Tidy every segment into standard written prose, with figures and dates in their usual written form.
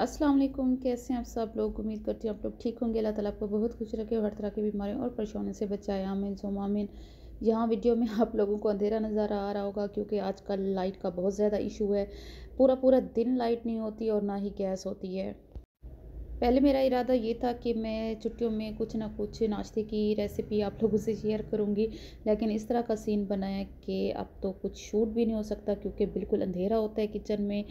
अस्सलाम वालेकुम। कैसे हैं आप सब लोग? उम्मीद करती हूँ आप लोग ठीक होंगे। अल्लाह ताला आपको बहुत खुश रखे, हर तरह की बीमारियों और परेशानियों से बचाए। आमीन सुम्मा आमीन। यहाँ वीडियो में आप लोगों को अंधेरा नज़र आ रहा होगा क्योंकि आजकल लाइट का बहुत ज़्यादा इशू है। पूरा पूरा दिन लाइट नहीं होती और ना ही गैस होती है। पहले मेरा इरादा ये था कि मैं छुट्टियों में कुछ ना कुछ नाश्ते की रेसिपी आप लोगों से शेयर करूँगी, लेकिन इस तरह का सीन बना है कि अब तो कुछ शूट भी नहीं हो सकता क्योंकि बिल्कुल अंधेरा होता है किचन में।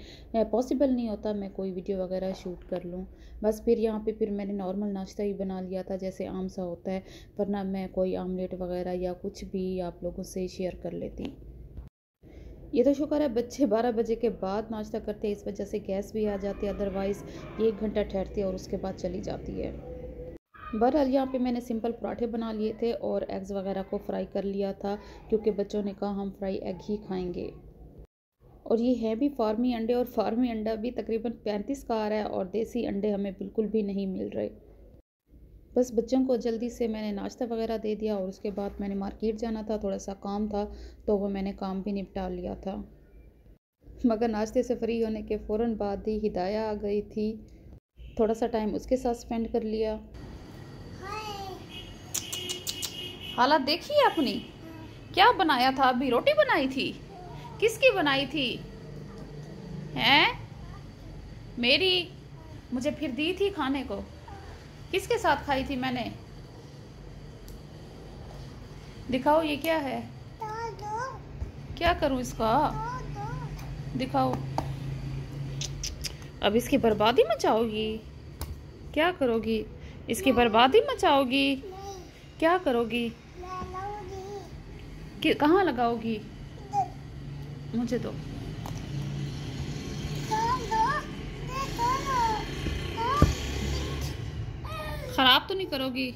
पॉसिबल नहीं होता मैं कोई वीडियो वगैरह शूट कर लूँ। बस फिर यहाँ पे फिर मैंने नॉर्मल नाश्ता ही बना लिया था जैसे आम सा होता है, वरना मैं कोई आमलेट वगैरह या कुछ भी आप लोगों से शेयर कर लेती। ये तो शुक्र है बच्चे 12 बजे के बाद नाश्ता करते हैं, इस वजह से गैस भी आ जाती है, अदरवाइज़ 1 घंटा ठहरती है और उसके बाद चली जाती है। बहरहाल यहाँ पे मैंने सिंपल पराठे बना लिए थे और एग्स वगैरह को फ्राई कर लिया था क्योंकि बच्चों ने कहा हम फ्राई एग ही खाएंगे। और ये है भी फार्मी अंडे और फार्मी अंडा भी तकरीबन 35 का आ रहा है और देसी अंडे हमें बिल्कुल भी नहीं मिल रहे। बस बच्चों को जल्दी से मैंने नाश्ता वगैरह दे दिया और उसके बाद मैंने मार्केट जाना था, थोड़ा सा काम था तो वो मैंने काम भी निपटा लिया था। मगर नाश्ते से फ्री होने के फ़ौरन बाद ही हिदाया आ गई थी, थोड़ा सा टाइम उसके साथ स्पेंड कर लिया। हालत देखिए अपनी, क्या बनाया था? अभी रोटी बनाई थी। किसकी बनाई थी? हैं? मेरी। मुझे फिर दी थी खाने को। किसके साथ खाई थी मैंने? दिखाओ ये क्या है? क्या करूं इसका? दिखाओ। अब इसकी बर्बादी मचाओगी? क्या करोगी? इसकी बर्बादी मचाओगी? क्या करोगी? कि कहाँ लगाओगी? मुझे दो। खराब तो नहीं करोगी?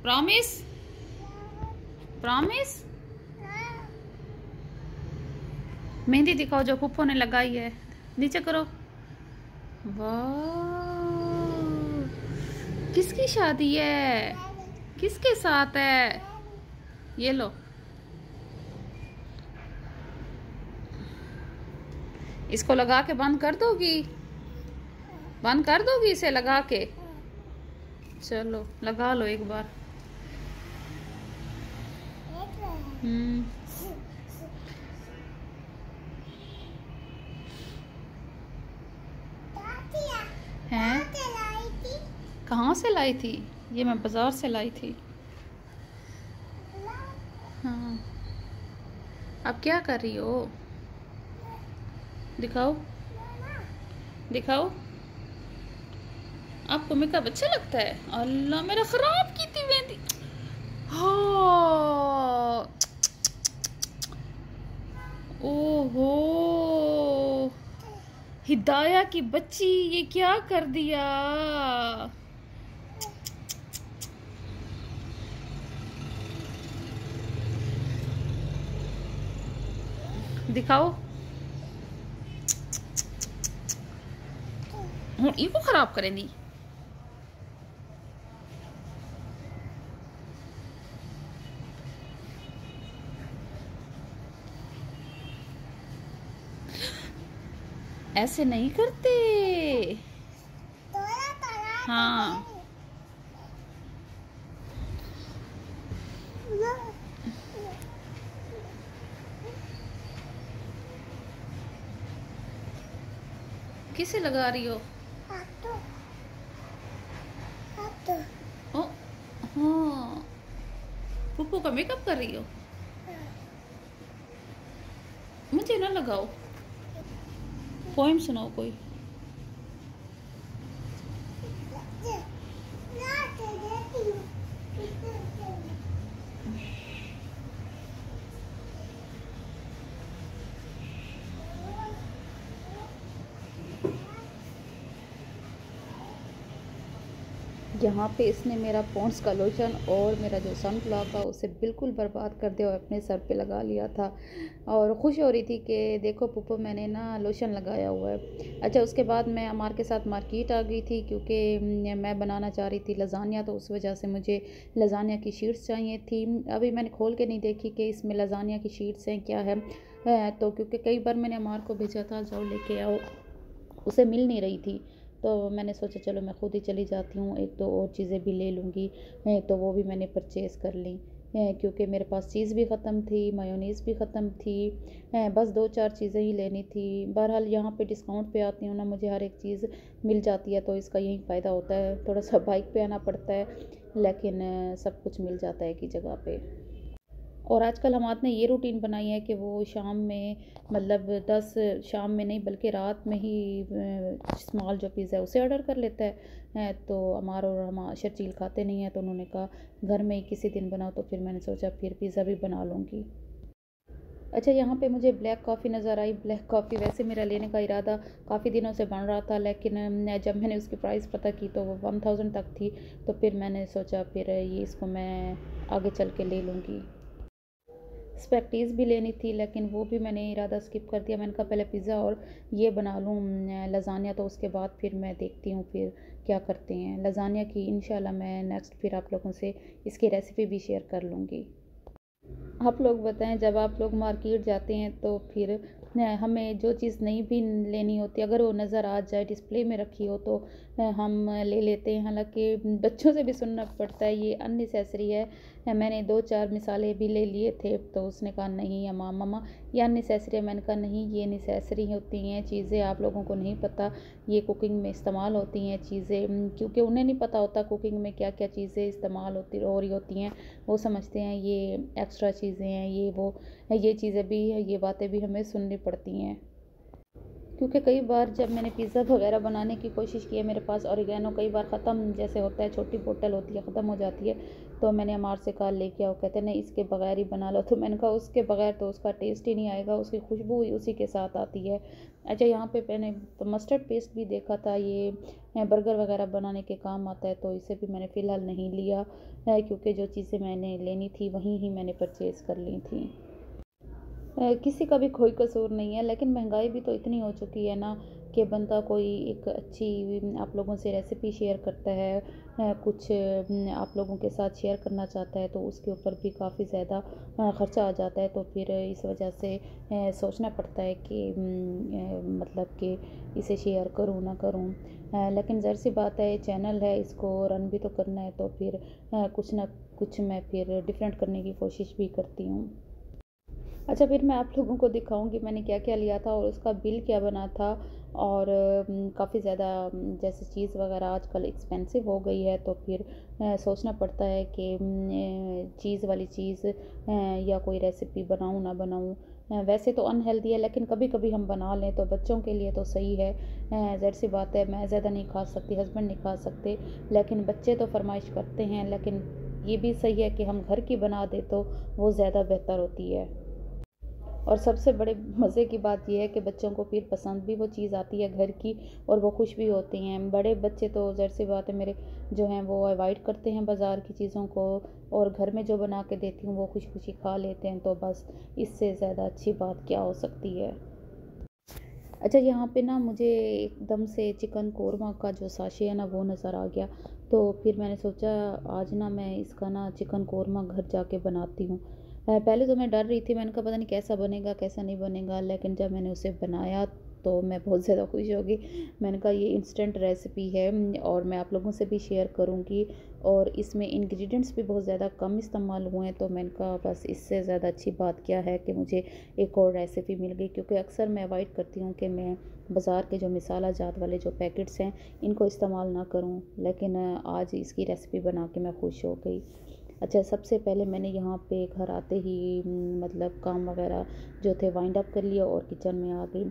प्रॉमिस? प्रॉमिस? मेहंदी दिखाओ जो पुप्पो ने लगाई है, नीचे करो। वाह, किसकी शादी है? किसके साथ है? ये लो। इसको लगा के बंद कर दोगी? बंद कर दोगी इसे लगा के? चलो लगा लो एक बार। हैं? कहाँ से लाई थी? ये मैं बाजार से लाई थी। हाँ, अब क्या कर रही हो? दिखाओ दिखाओ। आपको मेकअप अच्छा लगता है? अल्लाह, मेरा खराब की थी मेहंदी। हाँ, ओहो, हिदाया की बच्ची, ये क्या कर दिया? दिखाओ। हूँ इको खराब करेंगी। ऐसे नहीं करते। हाँ, किसे लगा रही हो? ओ, हाँ, पुप्पू का मेकअप कर रही हो? मुझे ना लगाओ। पोएम सुनाओ कोई। यहाँ पे इसने मेरा पॉन्ड्स का लोशन और मेरा जो सनब्लॉक था उसे बिल्कुल बर्बाद कर दिया और अपने सर पे लगा लिया था और खुश हो रही थी कि देखो पुप्पो मैंने ना लोशन लगाया हुआ है। अच्छा, उसके बाद मैं अमार के साथ मार्केट आ गई थी क्योंकि मैं बनाना चाह रही थी लज़ानिया, तो उस वजह से मुझे लज़ानिया की शीट्स चाहिए थी। अभी मैंने खोल के नहीं देखी कि इसमें लज़ानिया की शीट्स हैं क्या है, तो क्योंकि कई बार मैंने अमार को भेजा था जाओ लेके आओ, उसे मिल नहीं रही थी, तो मैंने सोचा चलो मैं खुद ही चली जाती हूँ, एक दो और चीज़ें भी ले लूँगी। तो वो भी मैंने परचेज़ कर ली, क्योंकि मेरे पास चीज़ भी ख़त्म थी, मेयोनीज़ भी ख़त्म थी। बस 2-4 चीज़ें ही लेनी थी। बहरहाल यहाँ पे डिस्काउंट पे आती हूँ ना, मुझे हर एक चीज़ मिल जाती है, तो इसका यही फ़ायदा होता है। थोड़ा-सा बाइक पे आना पड़ता है, लेकिन सब कुछ मिल जाता है एक ही जगह पे। और आजकल हमारे ने ये रूटीन बनाई है कि वो शाम में, मतलब 10 शाम में नहीं बल्कि रात में ही स्मॉल जो पिज़्ज़ा है उसे ऑर्डर कर लेता है। तो अमार और हम शर्जील खाते नहीं हैं, तो उन्होंने कहा घर में ही किसी दिन बनाओ, तो फिर मैंने सोचा फिर पिज़्ज़ा भी बना लूँगी। अच्छा, यहाँ पे मुझे ब्लैक कॉफ़ी नज़र आई। ब्लैक कॉफ़ी वैसे मेरा लेने का इरादा काफ़ी दिनों से बन रहा था, लेकिन जब मैंने उसकी प्राइस पता की तो वो 1000 तक थी। तो फिर मैंने सोचा फिर ये इसको मैं आगे चल के ले लूँगी। स्पेक्टीज़ भी लेनी थी, लेकिन वो भी मैंने इरादा स्किप कर दिया। मैंने कहा पहले पिज़्ज़ा और ये बना लूँ लज़ानिया, तो उसके बाद फिर मैं देखती हूँ फिर क्या करते हैं। लज़ानिया की इंशाल्लाह मैं नेक्स्ट फिर आप लोगों से इसकी रेसिपी भी शेयर कर लूँगी। आप लोग बताएं, जब आप लोग मार्केट जाते हैं तो फिर हमें जो चीज़ नहीं भी लेनी होती, अगर वो नज़र आ जाए डिस्प्ले में रखी हो तो हम ले लेते हैं। हालांकि बच्चों से भी सुनना पड़ता है ये अननेसेसरी है। मैंने 2-4 मिसालें भी ले लिए थे, तो उसने कहा नहीं अम्मा मम्मा ये अननेसेसरी है। मैंने कहा नहीं, ये नेसेसरी होती हैं चीज़ें, आप लोगों को नहीं पता ये कुकिंग में इस्तेमाल होती हैं चीज़ें, क्योंकि उन्हें नहीं पता होता कुकिंग में क्या क्या चीज़ें इस्तेमाल होती हो रही होती हैं। वो समझते हैं ये एक्स्ट्रा चीज़ें हैं, ये वो, ये चीज़ें भी, ये बातें भी हमें सुननी पड़ती हैं। क्योंकि कई बार जब मैंने पिज़्ज़ा वगैरह बनाने की कोशिश की है, मेरे पास ऑरिगेनो कई बार ख़त्म जैसे होता है, छोटी बोतल होती है ख़त्म हो जाती है, तो मैंने अमार से कहा लेके आओ, कहते नहीं इसके बगैर ही बना लो। तो मैंने कहा उसके बगैर तो उसका टेस्ट ही नहीं आएगा, उसकी खुशबू ही उसी के साथ आती है। अच्छा, यहाँ पे मैंने मस्टर्ड पेस्ट भी देखा था, ये बर्गर वगैरह बनाने के काम आता है, तो इसे भी मैंने फ़िलहाल नहीं लिया है, क्योंकि जो चीज़ें मैंने लेनी थी वहीं ही मैंने परचेज़ कर ली थी। किसी का भी कोई कसूर नहीं है, लेकिन महंगाई भी तो इतनी हो चुकी है ना कि बंदा कोई एक अच्छी आप लोगों से रेसिपी शेयर करता है, कुछ आप लोगों के साथ शेयर करना चाहता है, तो उसके ऊपर भी काफ़ी ज़्यादा ख़र्चा आ जाता है। तो फिर इस वजह से सोचना पड़ता है कि मतलब कि इसे शेयर करूँ ना करूँ। लेकिन ज़ाहिर सी बात है, चैनल है, इसको रन भी तो करना है, तो फिर कुछ ना कुछ मैं फिर डिफरेंट करने की कोशिश भी करती हूँ। अच्छा, फिर मैं आप लोगों को दिखाऊँगी मैंने क्या-क्या लिया था और उसका बिल क्या बना था। और काफ़ी ज़्यादा जैसे चीज़ वग़ैरह आजकल एक्सपेंसिव हो गई है, तो फिर सोचना पड़ता है कि चीज़ वाली चीज़ या कोई रेसिपी बनाऊँ ना बनाऊँ। वैसे तो अनहेल्दी है, लेकिन कभी-कभी हम बना लें तो बच्चों के लिए तो सही है। ज़ाहिर-सी बात है, मैं ज़्यादा नहीं खा सकती, हस्बैंड नहीं खा सकते, लेकिन बच्चे तो फ़रमाइश करते हैं। लेकिन ये भी सही है कि हम घर की बना दें तो वो ज़्यादा बेहतर होती है। और सबसे बड़े मज़े की बात ये है कि बच्चों को फिर पसंद भी वो चीज़ आती है घर की, और वो खुश भी होते हैं। बड़े बच्चे तो ज़ाहिर-सी बात है मेरे जो हैं वो अवॉइड करते हैं बाज़ार की चीज़ों को, और घर में जो बना के देती हूँ वो खुशी-खुशी खा लेते हैं, तो बस इससे ज़्यादा अच्छी बात क्या हो सकती है। अच्छा, यहाँ पे ना मुझे एकदम से चिकन कोरमा का जो साशे है ना वो नज़र आ गया, तो फिर मैंने सोचा आज ना मैं इसका ना चिकन कोरमा घर जाके बनाती हूँ। पहले तो मैं डर रही थी, मैंने कहा पता नहीं कैसा बनेगा कैसा नहीं बनेगा, लेकिन जब मैंने उसे बनाया तो मैं बहुत ज़्यादा खुश हो गई। मैंने कहा ये इंस्टेंट रेसिपी है, और मैं आप लोगों से भी शेयर करूँगी, और इसमें इंग्रेडिएंट्स भी बहुत ज़्यादा कम इस्तेमाल हुए हैं, तो मैंने कहा बस इससे ज़्यादा अच्छी बात क्या है कि मुझे एक और रेसिपी मिल गई। क्योंकि अक्सर मैं अवॉइड करती हूँ कि मैं बाज़ार के जो मिसाला जात वाले जो पैकेट्स हैं इनको इस्तेमाल ना करूँ, लेकिन आज इसकी रेसिपी बना के मैं खुश हो गई। अच्छा, सबसे पहले मैंने यहाँ पे घर आते ही मतलब काम वगैरह जो थे वाइंड अप कर लिया और किचन में आ गई।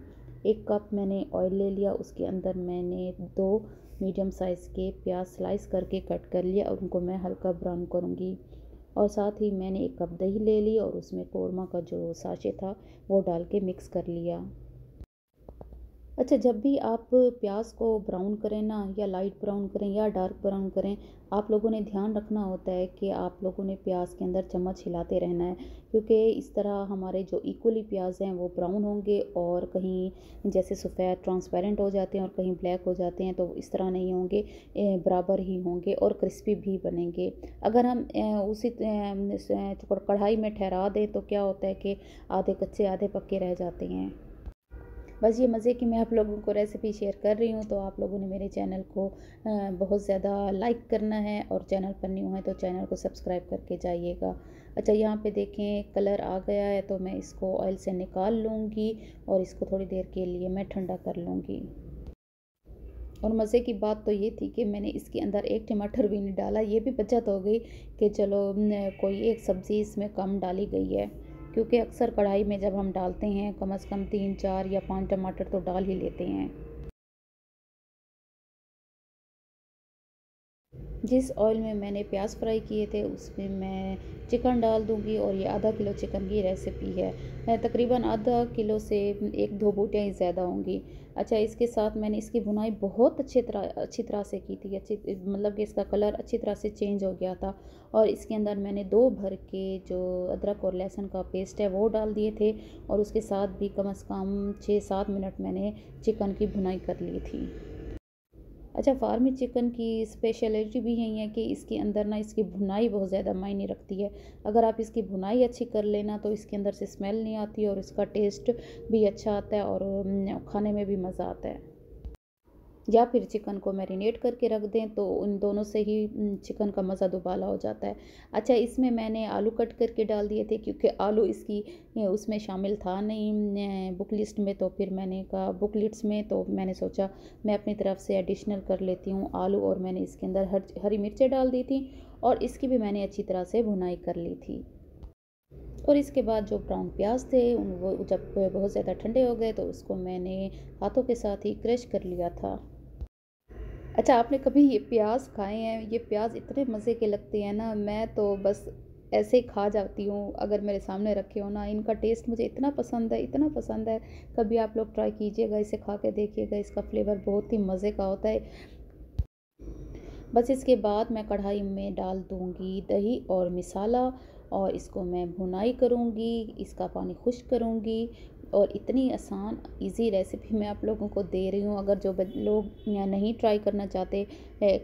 1 कप मैंने ऑयल ले लिया, उसके अंदर मैंने 2 मीडियम साइज़ के प्याज स्लाइस करके कट कर लिया, और उनको मैं हल्का ब्राउन करूँगी। और साथ ही मैंने 1 कप दही ले ली, और उसमें कोरमा का जो साशे था वो डाल के मिक्स कर लिया। अच्छा, जब भी आप प्याज को ब्राउन करें ना, या लाइट ब्राउन करें या डार्क ब्राउन करें, आप लोगों ने ध्यान रखना होता है कि आप लोगों ने प्याज के अंदर चम्मच हिलाते रहना है, क्योंकि इस तरह हमारे जो इक्वली प्याज हैं वो ब्राउन होंगे, और कहीं जैसे सफ़ेद ट्रांसपेरेंट हो जाते हैं और कहीं ब्लैक हो जाते हैं, तो इस तरह नहीं होंगे, बराबर ही होंगे और क्रिस्पी भी बनेंगे। अगर हम उसी कढ़ाई में ठहरा दें तो क्या होता है कि आधे कच्चे आधे पक्के रह जाते हैं। बस ये मज़े की मैं आप लोगों को रेसिपी शेयर कर रही हूँ, तो आप लोगों ने मेरे चैनल को बहुत ज़्यादा लाइक करना है और चैनल पर न्यू है तो चैनल को सब्सक्राइब करके जाइएगा। अच्छा, यहाँ पे देखें कलर आ गया है, तो मैं इसको ऑयल से निकाल लूँगी और इसको थोड़ी देर के लिए मैं ठंडा कर लूँगी। और मज़े की बात तो ये थी कि मैंने इसके अंदर एक टमाटर भी नहीं डाला, ये भी बचत हो गई कि चलो कोई एक सब्ज़ी इसमें कम डाली गई है, क्योंकि अक्सर कढ़ाई में जब हम डालते हैं कम से कम 3 4 या 5 टमाटर तो डाल ही लेते हैं। जिस ऑयल में मैंने प्याज फ्राई किए थे उसमें मैं चिकन डाल दूंगी और ये आधा किलो चिकन की रेसिपी है। तकरीबन आधा किलो से 1 2 बोटियाँ ही ज़्यादा होंगी। अच्छा, इसके साथ मैंने इसकी भुनाई बहुत अच्छी तरह से की थी। अच्छी मतलब कि इसका कलर अच्छी तरह से चेंज हो गया था। और इसके अंदर मैंने 2 भर के जो अदरक और लहसुन का पेस्ट है वो डाल दिए थे और उसके साथ भी कम से कम 6 7 मिनट मैंने चिकन की भुनाई कर ली थी। अच्छा, फार्मी चिकन की स्पेशलिटी भी यही है कि इसके अंदर ना इसकी भुनाई बहुत ज़्यादा मायने रखती है। अगर आप इसकी भुनाई अच्छी कर लेना तो इसके अंदर से स्मेल नहीं आती और इसका टेस्ट भी अच्छा आता है और खाने में भी मज़ा आता है। या फिर चिकन को मैरिनेट करके रख दें तो उन दोनों से ही चिकन का मज़ा दुबाला हो जाता है। अच्छा, इसमें मैंने आलू कट करके डाल दिए थे क्योंकि आलू इसकी उसमें शामिल था नहीं बुक लिस्ट में, तो फिर मैंने कहा बुक लिस्ट में, तो मैंने सोचा मैं अपनी तरफ से एडिशनल कर लेती हूँ आलू। और मैंने इसके अंदर हरी मिर्चें डाल दी थी और इसकी भी मैंने अच्छी तरह से भुनाई कर ली थी। और इसके बाद जो ब्राउन प्याज थे वो जब बहुत ज़्यादा ठंडे हो गए तो उसको मैंने हाथों के साथ ही क्रश कर लिया था। अच्छा, आपने कभी ये प्याज़ खाए हैं? ये प्याज़ इतने मज़े के लगते हैं ना, मैं तो बस ऐसे ही खा जाती हूँ अगर मेरे सामने रखे हो ना। इनका टेस्ट मुझे इतना पसंद है, इतना पसंद है। कभी आप लोग ट्राई कीजिएगा, इसे खा के देखिएगा, इसका फ्लेवर बहुत ही मज़े का होता है। बस इसके बाद मैं कढ़ाई में डाल दूँगी दही और मसाला और इसको मैं भुनाई करूँगी, इसका पानी खुश्क करूँगी। और इतनी आसान इजी रेसिपी मैं आप लोगों को दे रही हूँ। अगर जो लोग या नहीं ट्राई करना चाहते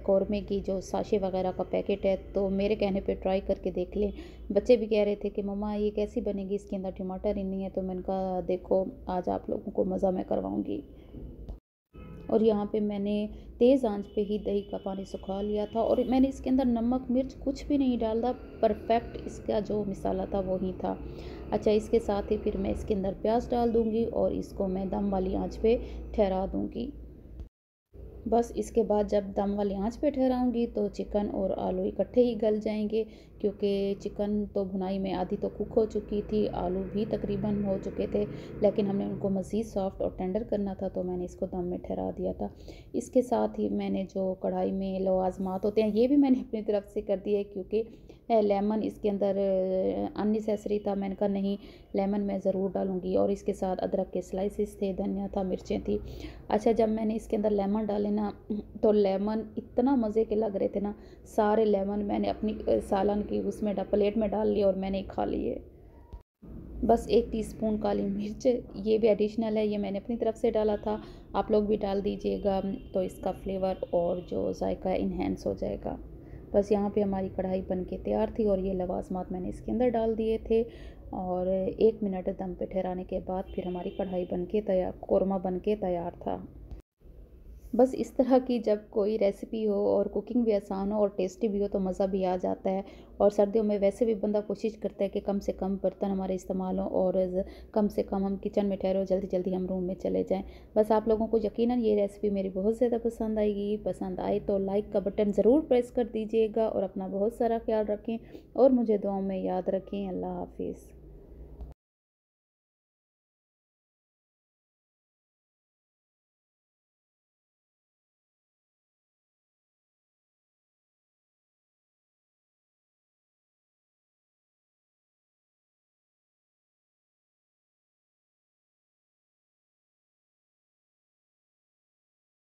कौरमे की जो साशे वगैरह का पैकेट है, तो मेरे कहने पे ट्राई करके देख लें। बच्चे भी कह रहे थे कि मम्मा ये कैसी बनेगी, इसके अंदर टमाटर ही नहीं है, तो मैंने कहा देखो आज आप लोगों को मज़ा मैं करवाऊँगी। और यहाँ पे मैंने तेज़ आंच पे ही दही का पानी सुखा लिया था और मैंने इसके अंदर नमक मिर्च कुछ भी नहीं डाला, परफेक्ट इसका जो मसाला था वो ही था। अच्छा, इसके साथ ही फिर मैं इसके अंदर प्याज डाल दूँगी और इसको मैं दम वाली आंच पे ठहरा दूँगी। बस इसके बाद जब दम वाली आंच पे ठहराऊँगी तो चिकन और आलू इकट्ठे ही गल जाएंगे, क्योंकि चिकन तो भुनाई में आधी तो कुक हो चुकी थी, आलू भी तकरीबन हो चुके थे, लेकिन हमने उनको मज़ीद सॉफ्ट और टेंडर करना था तो मैंने इसको दम में ठहरा दिया था। इसके साथ ही मैंने जो कढ़ाई में लवाजमात होते हैं ये भी मैंने अपनी तरफ से कर दिए, क्योंकि लेमन इसके अंदर अननेसेसरी था। मैंने कहा नहीं, लेमन मैं ज़रूर डालूँगी। और इसके साथ अदरक के स्लाइसिस थे, धनिया था, मिर्चें थी। अच्छा, जब मैंने इसके अंदर लेमन डाले ना तो लेमन इतना मज़े के लग रहे थे ना, सारे लेमन मैंने अपनी सालन की उसमें प्लेट में डाल लिए और मैंने खा लिए। बस 1 टीस्पून काली मिर्च ये भी एडिशनल है, ये मैंने अपनी तरफ से डाला था, आप लोग भी डाल दीजिएगा तो इसका फ्लेवर और जो जायका है इन्हेंस हो जाएगा। बस यहाँ पे हमारी कढ़ाई बन के तैयार थी और ये लवाजमात मैंने इसके अंदर डाल दिए थे और 1 मिनट दम पे ठहराने के बाद फिर हमारी कढ़ाई बन के तैयार, कोरमा बन के तैयार था। बस इस तरह की जब कोई रेसिपी हो और कुकिंग भी आसान हो और टेस्टी भी हो तो मज़ा भी आ जाता है। और सर्दियों में वैसे भी बंदा कोशिश करता है कि कम से कम बर्तन हमारे इस्तेमाल हों और कम से कम हम किचन में ठहरो, जल्दी जल्दी हम रूम में चले जाएं। बस आप लोगों को यकीनन ये रेसिपी मेरी बहुत ज़्यादा पसंद आएगी। पसंद आए तो लाइक का बटन ज़रूर प्रेस कर दीजिएगा और अपना बहुत सारा ख्याल रखें और मुझे दुआओं में याद रखें। अल्लाह हाफिज़।